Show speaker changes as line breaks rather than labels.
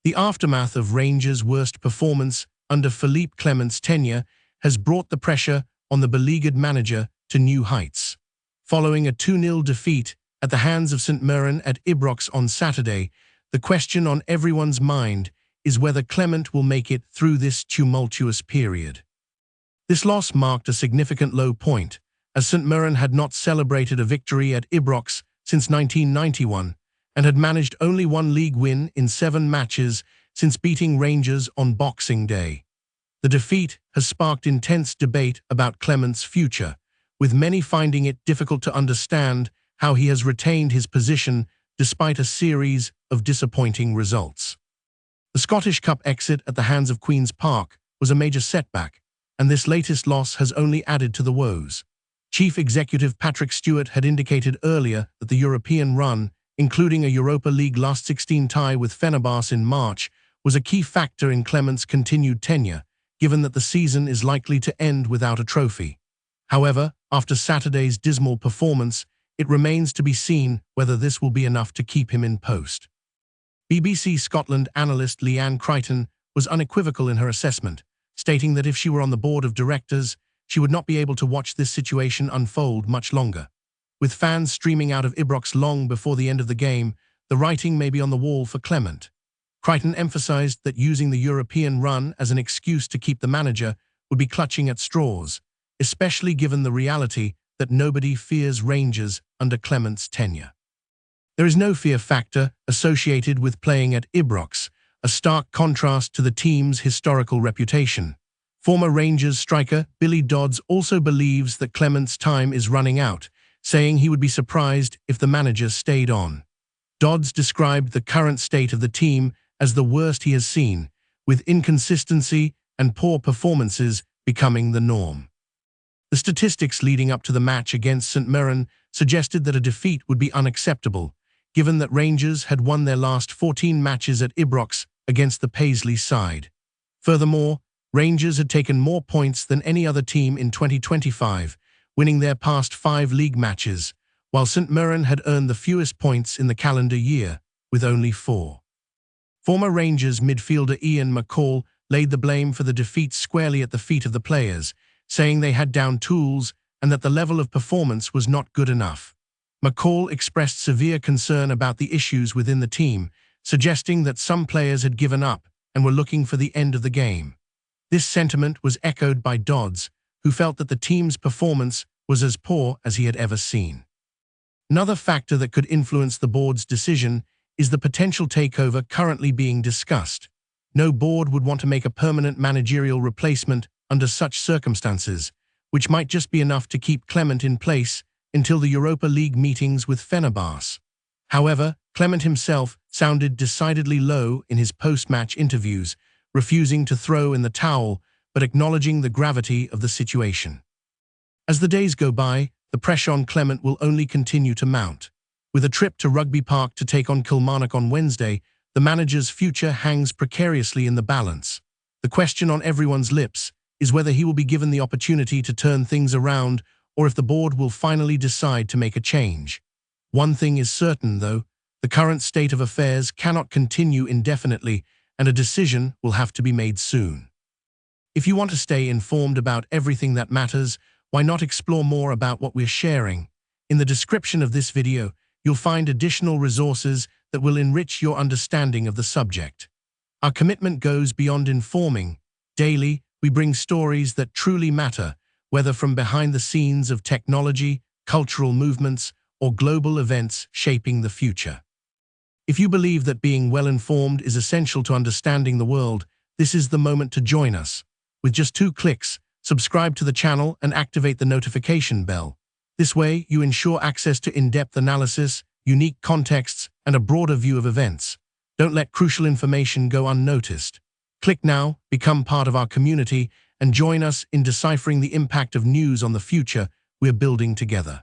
The aftermath of Rangers' worst performance under Philippe Clement's tenure has brought the pressure on the beleaguered manager to new heights. Following a 2-0 defeat at the hands of St Mirren at Ibrox on Saturday, the question on everyone's mind is whether Clement will make it through this tumultuous period. This loss marked a significant low point, as St Mirren had not celebrated a victory at Ibrox since 1991 and had managed only one league win in 7 matches since beating Rangers on Boxing Day. The defeat has sparked intense debate about Clement's future, with many finding it difficult to understand how he has retained his position despite a series of disappointing results. The Scottish Cup exit at the hands of Queen's Park was a major setback, and this latest loss has only added to the woes. Chief Executive Patrick Stewart had indicated earlier that the European run, including a Europa League last 16 tie with Fenerbahce in March, was a key factor in Clement's continued tenure, given that the season is likely to end without a trophy. However, after Saturday's dismal performance, it remains to be seen whether this will be enough to keep him in post. BBC Scotland analyst Leanne Crichton was unequivocal in her assessment, stating that if she were on the board of directors, she would not be able to watch this situation unfold much longer. With fans streaming out of Ibrox long before the end of the game, the writing may be on the wall for Clement. Crichton emphasised that using the European run as an excuse to keep the manager would be clutching at straws, especially given the reality that nobody fears Rangers under Clement's tenure. There is no fear factor associated with playing at Ibrox, a stark contrast to the team's historical reputation. Former Rangers striker Billy Dodds also believes that Clement's time is running out, saying he would be surprised if the manager stayed on. Dodds described the current state of the team as the worst he has seen, with inconsistency and poor performances becoming the norm. The statistics leading up to the match against St Mirren suggested that a defeat would be unacceptable, given that Rangers had won their last 14 matches at Ibrox against the Paisley side. Furthermore, Rangers had taken more points than any other team in 2025, winning their past 5 league matches, while St Mirren had earned the fewest points in the calendar year, with only 4. Former Rangers midfielder Ian McCall laid the blame for the defeat squarely at the feet of the players, saying they had down tools and that the level of performance was not good enough. McCall expressed severe concern about the issues within the team, suggesting that some players had given up and were looking for the end of the game. This sentiment was echoed by Dodds, who felt that the team's performance was as poor as he had ever seen. Another factor that could influence the board's decision is the potential takeover currently being discussed. No board would want to make a permanent managerial replacement under such circumstances, which might just be enough to keep Clement in place until the Europa League meetings with Fenerbahce. However, Clement himself sounded decidedly low in his post-match interviews, refusing to throw in the towel but acknowledging the gravity of the situation. As the days go by, the pressure on Clement will only continue to mount. With a trip to Rugby Park to take on Kilmarnock on Wednesday, the manager's future hangs precariously in the balance. The question on everyone's lips is whether he will be given the opportunity to turn things around or if the board will finally decide to make a change. One thing is certain, though, the current state of affairs cannot continue indefinitely, and a decision will have to be made soon. If you want to stay informed about everything that matters, why not explore more about what we're sharing? In the description of this video, you'll find additional resources that will enrich your understanding of the subject. Our commitment goes beyond informing. Daily, we bring stories that truly matter, whether from behind the scenes of technology, cultural movements, or global events shaping the future. If you believe that being well-informed is essential to understanding the world, this is the moment to join us. With just 2 clicks, subscribe to the channel and activate the notification bell. This way, you ensure access to in-depth analysis, unique contexts, and a broader view of events. Don't let crucial information go unnoticed. Click now, become part of our community, and join us in deciphering the impact of news on the future we're building together.